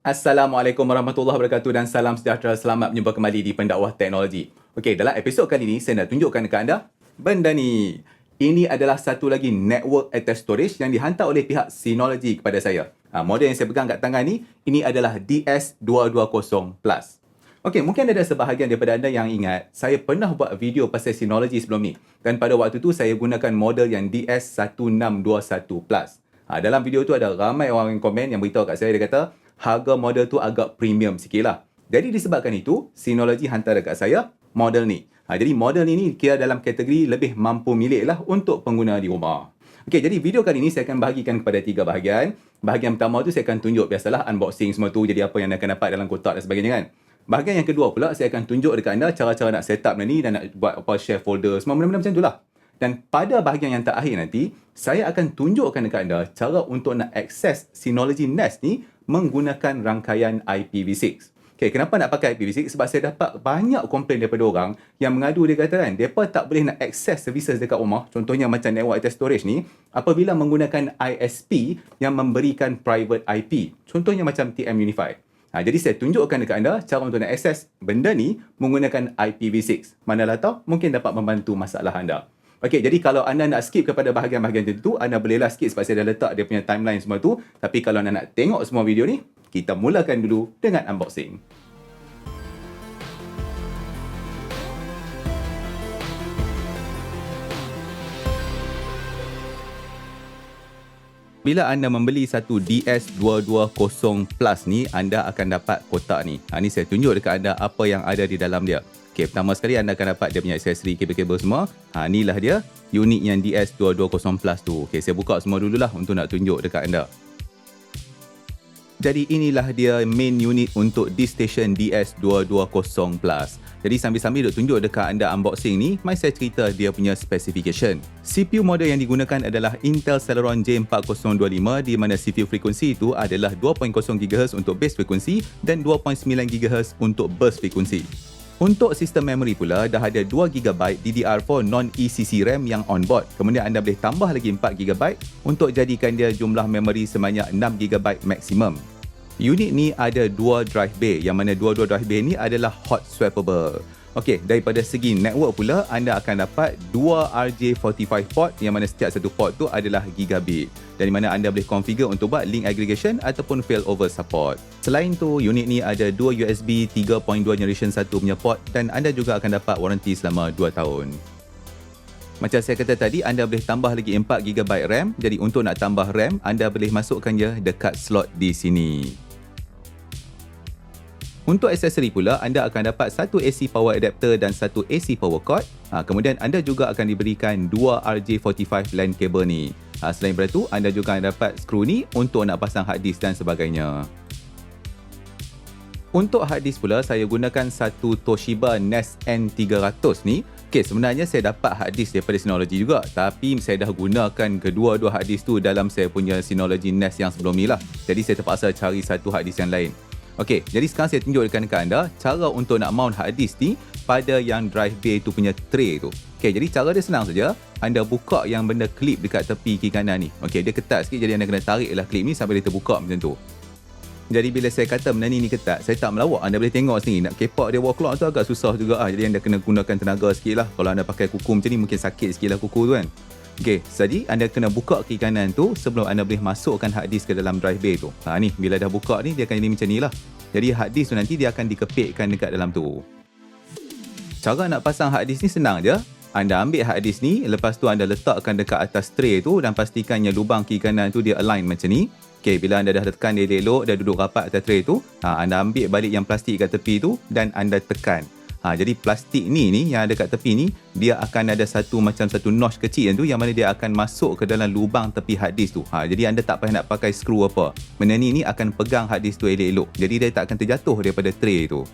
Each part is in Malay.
Assalamualaikum warahmatullahi wabarakatuh dan salam sejahtera. Selamat berjumpa kembali di Pendakwah Teknologi. Okey, dalam episod kali ini saya nak tunjukkan kepada anda benda ni. Ini adalah satu lagi network attached storage yang dihantar oleh pihak Synology kepada saya. Model yang saya pegang kat tangan ni, ini adalah DS220 Plus. Okey, mungkin ada sebahagian daripada anda yang ingat, saya pernah buat video pasal Synology sebelum ni. Dan pada waktu tu saya gunakan model yang DS1621 Plus. Dalam video tu ada ramai orang yang komen yang beritahu kat saya, dia kata, harga model tu agak premium sikit lah. Jadi disebabkan itu, Synology hantar dekat saya model ni. Jadi model ni kira dalam kategori lebih mampu milik lah untuk pengguna di rumah. Okey, jadi video kali ni saya akan bahagikan kepada 3 bahagian. Bahagian pertama tu saya akan tunjuk biasalah unboxing semua tu, jadi apa yang anda akan dapat dalam kotak dan sebagainya kan. Bahagian yang kedua pula, saya akan tunjuk dekat anda cara-cara nak set up ni dan nak buat apa share folder, semua benda-benda macam tu lah. Dan pada bahagian yang terakhir nanti, saya akan tunjukkan dekat anda cara untuk nak akses Synology Nest ni menggunakan rangkaian IPv6. Okay, kenapa nak pakai IPv6? Sebab saya dapat banyak komplain daripada orang yang mengadu, dia kata kan, mereka tak boleh nak akses services dekat rumah, contohnya macam network attached storage ni, apabila menggunakan ISP yang memberikan private IP. Contohnya macam TM Unified. Jadi saya tunjukkan dekat anda cara untuk nak akses benda ni menggunakan IPv6. Manalah tahu, mungkin dapat membantu masalah anda. Okey, jadi kalau anda nak skip kepada bahagian-bahagian tertentu, anda bolehlah skip sebab saya dah letak dia punya timeline semua tu. Tapi kalau anda nak tengok semua video ni, kita mulakan dulu dengan unboxing. Bila anda membeli satu DS220 Plus ni, anda akan dapat kotak ni. Ni saya tunjuk dekat anda apa yang ada di dalam dia. Okay, pertama sekali anda akan dapat dia punya aksesori kabel-kabel semua. Inilah dia unit yang DS220 Plus tu. Okay, saya buka semua dululah untuk nak tunjuk dekat anda. Jadi inilah dia main unit untuk DiskStation DS220 Plus. Jadi sambil-sambil duk tunjuk dekat anda unboxing ni, mai saya cerita dia punya specification. CPU model yang digunakan adalah Intel Celeron J4025, di mana CPU frekuensi itu adalah 2.0 GHz untuk base frekuensi dan 2.9 GHz untuk burst frekuensi. Untuk sistem memori pula, dah ada 2GB DDR4 non-ECC RAM yang on board. Kemudian anda boleh tambah lagi 4GB untuk jadikan dia jumlah memori sebanyak 6GB maksimum. Unit ni ada 2 drive bay, yang mana dua-dua drive bay ni adalah hot swappable. Okey, daripada segi network pula, anda akan dapat 2 RJ45 port, yang mana setiap satu port tu adalah gigabit. Dari mana anda boleh configure untuk buat link aggregation ataupun failover support. Selain tu, unit ni ada 2 USB 3.2 generation 1 punya port dan anda juga akan dapat warranty selama 2 tahun. Macam saya kata tadi, anda boleh tambah lagi 4GB RAM. Jadi untuk nak tambah RAM, anda boleh masukkan dia dekat slot di sini. Untuk aksesori pula, anda akan dapat satu AC power adapter dan satu AC power cord. Kemudian anda juga akan diberikan 2 RJ45 LAN cable ni. Selain daripada itu, anda juga akan dapat skru ni untuk nak pasang hard disk dan sebagainya. Untuk hard disk pula, saya gunakan satu Toshiba Nest N300 ni. Okay, sebenarnya saya dapat hard disk daripada Synology juga, tapi saya dah gunakan kedua-dua hard disk tu dalam saya punya Synology Nest yang sebelum ni lah. Jadi saya terpaksa cari satu hard disk yang lain. Okey, jadi sekarang saya tunjukkan dekat anda cara untuk nak mount hard disk ni pada yang drive bay tu punya tray tu. Okey, jadi cara dia senang saja. Anda buka yang benda klip dekat tepi kiri kanan ni. Okey, dia ketat sikit, jadi anda kena tariklah klip ni sampai dia terbuka macam tu. Jadi bila saya kata benda ni ketat, saya tak melawak. Anda boleh tengok sini, nak kepak dia bawa keluar tu agak susah juga lah. Jadi anda kena gunakan tenaga sikit lah. Kalau anda pakai kuku macam ni, mungkin sakit sikit lah kuku tu kan. Okey, jadi anda kena buka kiri kanan tu sebelum anda boleh masukkan hard disk ke dalam drive bay tu. Ni, bila dah buka ni, dia akan jadi macam ni lah. Jadi hard disk tu nanti dia akan dikepitkan dekat dalam tu. Cara nak pasang hard disk ni senang je. Anda ambil hard disk ni, lepas tu anda letakkan dekat atas tray tu dan pastikannya lubang kiri kanan tu dia align macam ni. Okey, bila anda dah tekan dia elok, dah duduk rapat atas tray tu, anda ambil balik yang plastik kat tepi tu dan anda tekan. Jadi plastik ni yang ada kat tepi ni, dia akan ada satu notch kecil tu, yang mana dia akan masuk ke dalam lubang tepi hard disk tu. Jadi anda tak payah nak pakai skru apa. Benda ni akan pegang hard disk tu elok-elok. Jadi dia tak akan terjatuh daripada tray tu.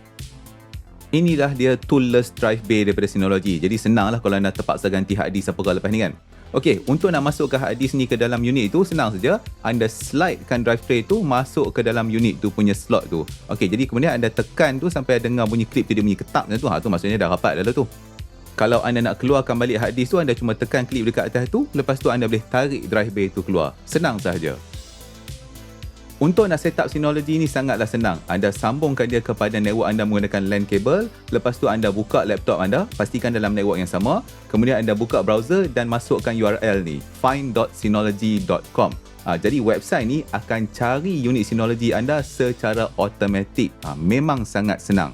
Inilah dia toolless drive bay daripada Synology. Jadi senanglah kalau anda terpaksa ganti hard disk apa lepas ni kan. Okey, untuk nak masukkan hard disk ni ke dalam unit itu, senang saja. Anda slidekan drive tray tu masuk ke dalam unit tu punya slot tu. Okey, jadi kemudian anda tekan tu sampai dengar bunyi klip tu, dia bunyi ketak macam tu. Tu maksudnya dah rapat dah tu. Kalau anda nak keluarkan balik hard disk tu, anda cuma tekan klip dekat atas tu, lepas tu anda boleh tarik drive bay tu keluar. Senang sahaja. Untuk nak set up Synology ni sangatlah senang. Anda sambungkan dia kepada network anda menggunakan LAN cable. Lepas tu anda buka laptop anda, pastikan dalam network yang sama. Kemudian anda buka browser dan masukkan URL ni, find.synology.com. Jadi website ni akan cari unit Synology anda secara automatik. Memang sangat senang.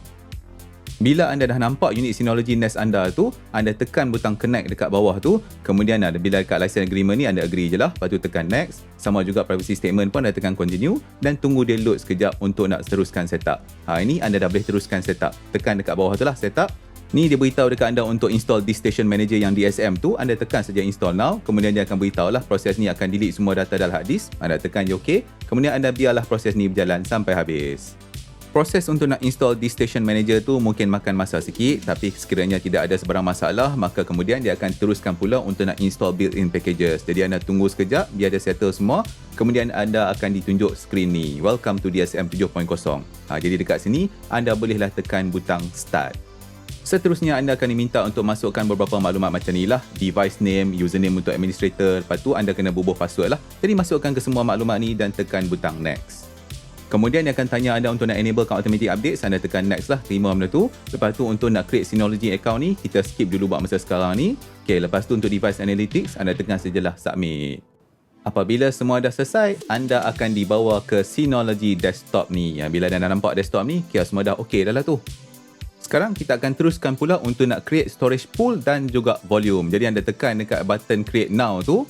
Bila anda dah nampak unit Synology NAS anda tu, anda tekan butang connect dekat bawah tu. Kemudian bila dekat license agreement ni, anda agree je lah. Lepas tu tekan next. Sama juga privacy statement pun anda tekan continue. Dan tunggu dia load sekejap untuk nak teruskan setup. Ini anda dah boleh teruskan setup. Tekan dekat bawah tu lah setup. Ni dia beritahu dekat anda untuk install Disk Station Manager yang DSM tu. Anda tekan saja install now. Kemudian dia akan beritahu lah proses ni akan delete semua data dalam hard disk. Anda tekan je OK. Kemudian anda biarlah proses ni berjalan sampai habis. Proses untuk nak install Disk Station Manager tu mungkin makan masa sikit, tapi sekiranya tidak ada sebarang masalah, maka kemudian dia akan teruskan pula untuk nak install built-in packages. Jadi anda tunggu sekejap biar dia settle semua, kemudian anda akan ditunjuk skrin ni, Welcome to DSM 7.0. Jadi dekat sini anda bolehlah tekan butang Start. Seterusnya anda akan diminta untuk masukkan beberapa maklumat macam ni lah, device name, username untuk administrator, lepas tu anda kena bubuh password lah. Jadi masukkan ke semua maklumat ni dan tekan butang Next. Kemudian dia akan tanya anda untuk nak enablekan automatic updates, anda tekan next lah, terima benda tu. Lepas tu untuk nak create Synology account ni, kita skip dulu buat masa sekarang ni. Okay, lepas tu untuk device analytics, anda tekan sajalah submit. Apabila semua dah selesai, anda akan dibawa ke Synology desktop ni. Bila anda dah nampak desktop ni, okay, semua dah okay dah lah tu. Sekarang kita akan teruskan pula untuk nak create storage pool dan juga volume. Jadi anda tekan dekat button create now tu.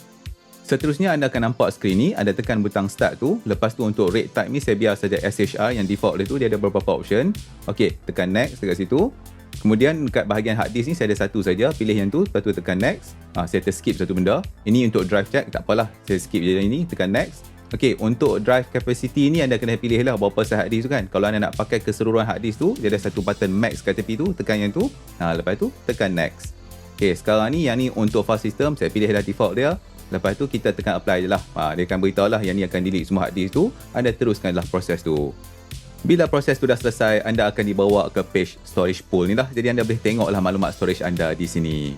Seterusnya anda akan nampak skrin ni, anda tekan butang start tu. Lepas tu untuk rate type ni saya biar saja SHR, yang default dia tu dia ada beberapa option. Okey, tekan next dekat situ. Kemudian dekat bahagian hard disk ni saya ada satu saja, pilih yang tu, lepas tu tekan next. Saya terskip satu benda. Ini untuk drive check, tak apalah, saya skip je ini, tekan next. Okey, untuk drive capacity ni anda kena pilih lah berapa saiz hard disk tu kan. Kalau anda nak pakai keseluruhan hard disk tu, dia ada satu button max kat tepi tu, tekan yang tu. Lepas tu tekan next. Okey, sekarang ni yang ni untuk file system, saya pilih dah default dia. Lepas tu kita tekan apply je lah. Dia akan beritahu lah yang ni akan delete semua hard disk tu. Anda teruskanlah proses tu. Bila proses tu dah selesai, anda akan dibawa ke page storage pool ni lah. Jadi anda boleh tengoklah maklumat storage anda di sini.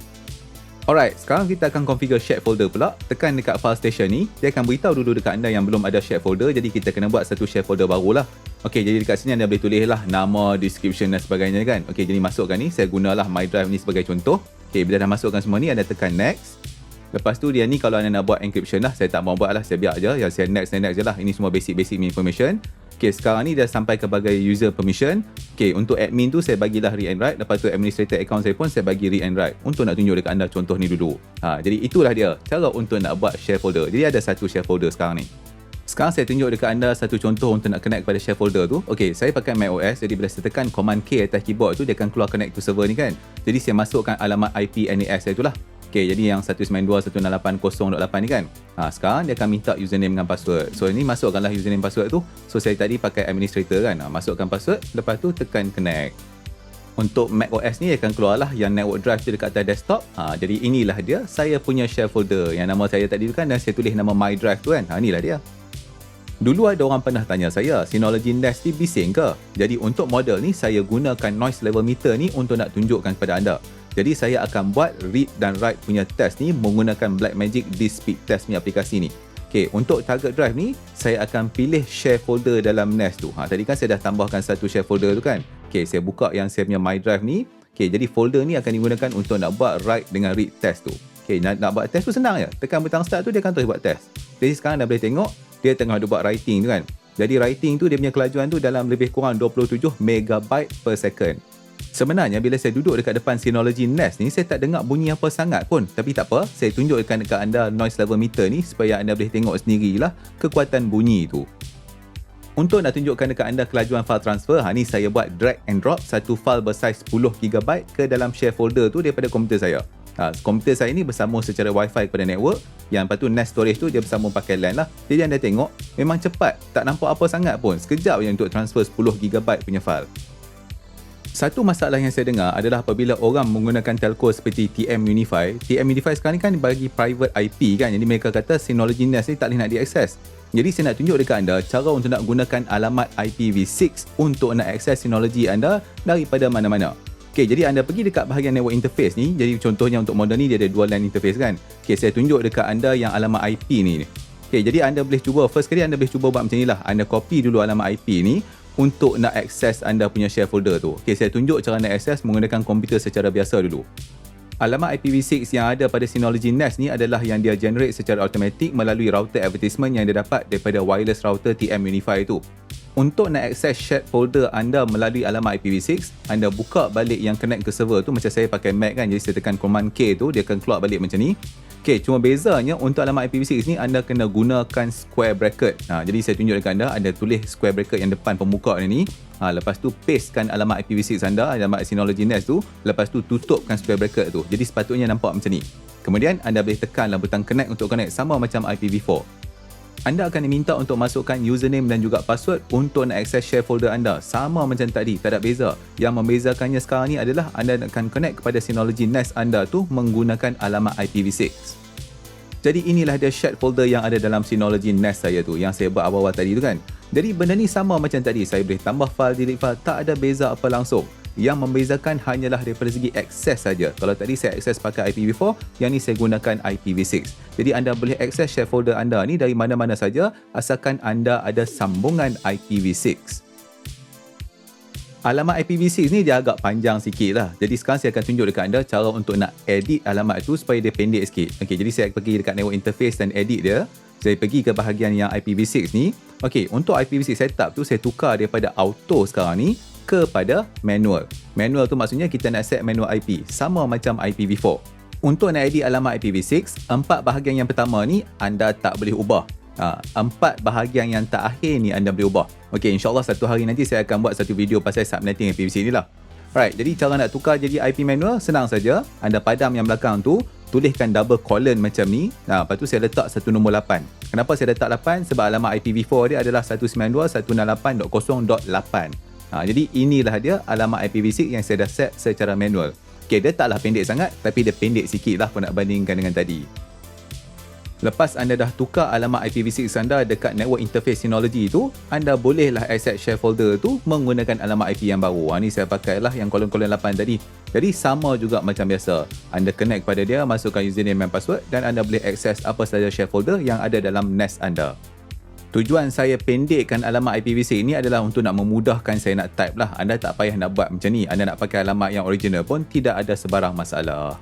Alright, sekarang kita akan configure shared folder pula. Tekan dekat file station ni. Dia akan beritahu dulu dekat anda yang belum ada shared folder. Jadi kita kena buat satu shared folder baru lah. Okey, jadi dekat sini anda boleh tulis lah nama, description dan sebagainya kan. Okey, jadi masukkan ni. Saya gunalah My Drive ni sebagai contoh. Okey, bila dah masukkan semua ni, anda tekan next. Lepas tu dia ni kalau anda nak buat encryption lah, saya tak mau buat lah, saya biar je. Yang saya next je lah. Ini semua basic information. Okay, sekarang ni dah sampai ke bahagian user permission. Okay, untuk admin tu saya bagilah read and write. Lepas tu administrator account saya pun saya bagi read and write. Untuk nak tunjuk dekat anda contoh ni dulu. Jadi itulah dia cara untuk nak buat share folder. Jadi ada satu share folder sekarang ni. Sekarang saya tunjuk dekat anda satu contoh untuk nak connect kepada share folder tu. Okay, saya pakai macOS. Jadi bila saya tekan command K atas keyboard tu, dia akan keluar connect to server ni kan. Jadi saya masukkan alamat IP NAS saya tu lah. Okay, jadi yang 192.168.0.8 ni kan. Sekarang dia akan minta username dengan password. So ini masukkanlah username password tu. So saya tadi pakai administrator kan. Masukkan password, lepas tu tekan connect. Untuk macOS ni akan keluarlah yang network drive tu dekat atas desktop. Jadi inilah dia saya punya share folder. Yang nama saya tadi tu kan, dan saya tulis nama My Drive tu kan. Inilah dia. Dulu ada orang pernah tanya saya, Synology NAS ni bising ke? Jadi untuk model ni saya gunakan noise level meter ni untuk nak tunjukkan kepada anda. Jadi saya akan buat read dan write punya test ni menggunakan Blackmagic Disk Speed Test punya aplikasi ni. Okay, untuk target drive ni saya akan pilih share folder dalam NAS tu. Tadi kan saya dah tambahkan satu share folder tu kan. Okay, saya buka yang saya punya My Drive ni. Okay, jadi folder ni akan digunakan untuk nak buat write dengan read test tu. Okay, nak buat test tu senang je. Tekan butang start tu dia akan terus buat test. Jadi sekarang dah boleh tengok dia tengah ada buat writing tu kan. Jadi writing tu dia punya kelajuan tu dalam lebih kurang 27 MB per second. Sebenarnya bila saya duduk dekat depan Synology NAS ni, saya tak dengar bunyi apa sangat pun. Tapi tak apa, saya tunjukkan dekat anda noise level meter ni supaya anda boleh tengok sendirilah kekuatan bunyi tu. Untuk nak tunjukkan dekat anda kelajuan file transfer, ni saya buat drag and drop satu file bersaiz 10GB ke dalam share folder tu daripada komputer saya. Komputer saya ni bersambung secara Wi-Fi kepada network. Yang lepas tu NAS storage tu dia bersambung pakai LAN lah. Jadi anda tengok memang cepat, tak nampak apa sangat pun. Sekejap je untuk transfer 10GB punya file. Satu masalah yang saya dengar adalah apabila orang menggunakan telco seperti TM Unify. TM Unify sekarang ni kan bagi private IP kan. Jadi mereka kata Synology NAS ni tak boleh nak diakses. Jadi saya nak tunjuk dekat anda cara untuk nak gunakan alamat IPv6 untuk nak akses Synology anda daripada mana-mana. Okay, jadi anda pergi dekat bahagian network interface ni. Jadi contohnya untuk model ni dia ada dual LAN interface kan. Okay, saya tunjuk dekat anda yang alamat IP ni. Okey, jadi anda boleh cuba, first kali anda boleh cuba buat macam inilah. Anda copy dulu alamat IP ni untuk nak akses anda punya share folder tu. Okey, saya tunjuk cara nak akses menggunakan komputer secara biasa dulu. Alamat IPv6 yang ada pada Synology NAS ni adalah yang dia generate secara automatik melalui router advertisement yang dia dapat daripada wireless router TM Unify tu. Untuk nak akses shared folder anda melalui alamat IPv6, anda buka balik yang connect ke server tu. Macam saya pakai Mac kan, jadi saya tekan Command K tu, dia akan keluar balik macam ni. Okey, cuma bezanya untuk alamat IPv6 ni anda kena gunakan square bracket. Jadi saya tunjuk dekat anda tulis square bracket yang depan pemuka ni. Lepas tu pastekan alamat IPv6 anda, alamat Synology NAS tu, lepas tu tutupkan square bracket tu. Jadi sepatutnya nampak macam ni. Kemudian anda boleh tekanlah butang connect untuk connect, sama macam IPv4. Anda akan diminta untuk masukkan username dan juga password untuk nak akses share folder anda. Sama macam tadi, tak ada beza. Yang membezakannya sekarang ni adalah anda akan connect kepada Synology NAS anda tu menggunakan alamat IPv6. Jadi inilah dia shared folder yang ada dalam Synology NAS saya tu, yang saya buat awal-awal tadi tu kan. Jadi benda ni sama macam tadi, saya boleh tambah file, delete file, tak ada beza apa langsung. Yang membezakan hanyalah daripada segi akses saja. Kalau tadi saya akses pakai IPv4, yang ni saya gunakan IPv6. Jadi anda boleh akses share folder anda ni dari mana-mana saja asalkan anda ada sambungan IPv6. Alamat IPv6 ni dia agak panjang sikit lah. Jadi sekarang saya akan tunjuk dekat anda cara untuk nak edit alamat tu supaya dia pendek sikit. Okey, jadi saya pergi dekat network interface dan edit dia. Saya pergi ke bahagian yang IPv6 ni. Okey, untuk IPv6 setup tu saya tukar daripada auto sekarang ni kepada manual. Manual tu maksudnya kita nak set manual IP, sama macam IPv4. Untuk nak edit alamat IPv6, 4 bahagian yang pertama ni anda tak boleh ubah. 4 bahagian yang terakhir ni anda boleh ubah. Okey, insyaAllah satu hari nanti saya akan buat satu video pasal subnetting IPv6 ni lah. Alright, jadi cara nak tukar jadi IP manual senang saja. Anda padam yang belakang tu, tuliskan double colon macam ni. Lepas tu saya letak satu nombor 8. Kenapa saya letak 8? Sebab alamat IPv4 dia adalah 192.168.8. Jadi inilah dia alamat IPv6 yang saya dah set secara manual. Okey, dia taklah pendek sangat, tapi dia pendek sikit lah kalau nak bandingkan dengan tadi. Lepas anda dah tukar alamat IPv6 anda dekat network interface Synology tu, anda bolehlah access share folder tu menggunakan alamat IP yang baru. Ni saya pakailah yang kolon-kolon 8 tadi. Jadi sama juga macam biasa. Anda connect pada dia, masukkan username dan password dan anda boleh access apa sahaja share folder yang ada dalam NAS anda. Tujuan saya pendekkan alamat IPv6 ni adalah untuk nak memudahkan saya nak type lah. Anda tak payah nak buat macam ni. Anda nak pakai alamat yang original pun tidak ada sebarang masalah.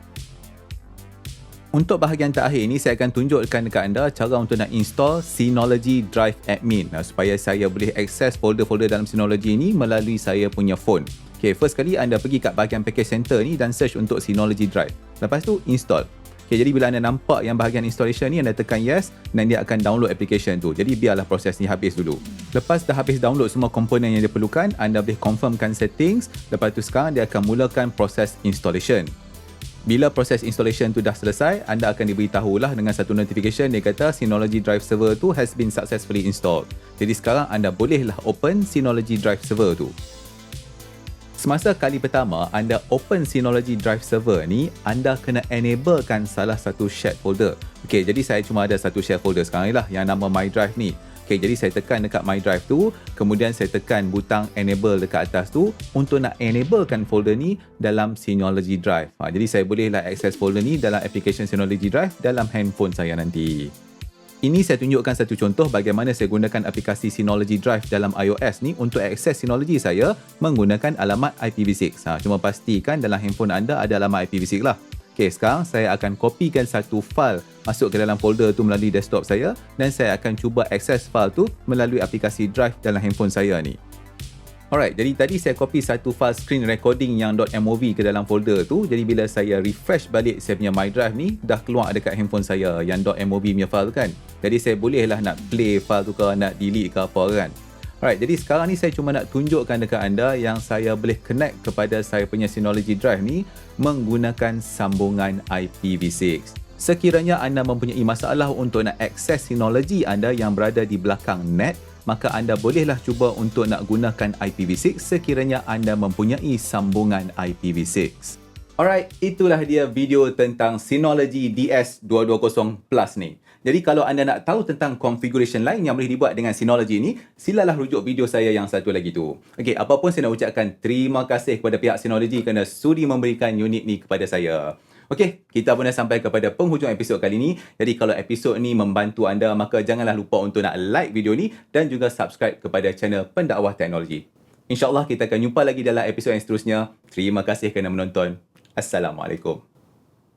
Untuk bahagian terakhir ni, saya akan tunjukkan dekat anda cara untuk nak install Synology Drive Admin supaya saya boleh akses folder-folder dalam Synology ni melalui saya punya phone. Okay, first kali anda pergi kat bahagian package center ni dan search untuk Synology Drive. Lepas tu install. Okay, jadi bila anda nampak yang bahagian installation ni, anda tekan yes dan dia akan download application tu. Jadi biarlah proses ni habis dulu. Lepas dah habis download semua komponen yang dia perlukan, anda boleh confirmkan settings. Lepas tu sekarang dia akan mulakan proses installation. Bila proses installation tu dah selesai, anda akan diberitahulah dengan satu notification dia kata Synology Drive Server tu has been successfully installed. Jadi sekarang anda bolehlah open Synology Drive Server tu. Semasa kali pertama anda open Synology Drive Server ni, anda kena enablekan salah satu shared folder. Okey, jadi saya cuma ada satu shared folder sekarang ni lah yang nama My Drive ni. Okey, jadi saya tekan dekat My Drive tu, kemudian saya tekan butang enable dekat atas tu untuk nak enablekan folder ni dalam Synology Drive. Jadi saya bolehlah access folder ni dalam application Synology Drive dalam handphone saya nanti. Ini saya tunjukkan satu contoh bagaimana saya gunakan aplikasi Synology Drive dalam iOS ni untuk akses Synology saya menggunakan alamat IPv6. Cuma pastikan dalam handphone anda ada alamat IPv6 lah. Okey, sekarang saya akan kopikan satu file masuk ke dalam folder tu melalui desktop saya dan saya akan cuba akses file tu melalui aplikasi Drive dalam handphone saya ni. Alright, jadi tadi saya copy satu file screen recording yang .mov ke dalam folder tu. Jadi bila saya refresh balik saya punya My Drive ni, dah keluar dekat handphone saya yang .mov punya file tu kan. Jadi saya bolehlah nak play file tu ke, nak delete ke apa kan. Alright, jadi sekarang ni saya cuma nak tunjukkan dekat anda yang saya boleh connect kepada saya punya Synology Drive ni menggunakan sambungan IPv6. Sekiranya anda mempunyai masalah untuk nak akses Synology anda yang berada di belakang net, maka anda bolehlah cuba untuk nak gunakan IPv6 sekiranya anda mempunyai sambungan IPv6. Alright, itulah dia video tentang Synology DS220 Plus ni. Jadi kalau anda nak tahu tentang configuration lain yang boleh dibuat dengan Synology ni, silalah rujuk video saya yang satu lagi tu. Okey, apapun saya nak ucapkan terima kasih kepada pihak Synology kerana sudi memberikan unit ni kepada saya. Okey, kita pun dah sampai kepada penghujung episod kali ini. Jadi kalau episod ni membantu anda, maka janganlah lupa untuk nak like video ni dan juga subscribe kepada channel Pendakwah Teknologi. InsyaAllah kita akan jumpa lagi dalam episod yang seterusnya. Terima kasih kerana menonton. Assalamualaikum.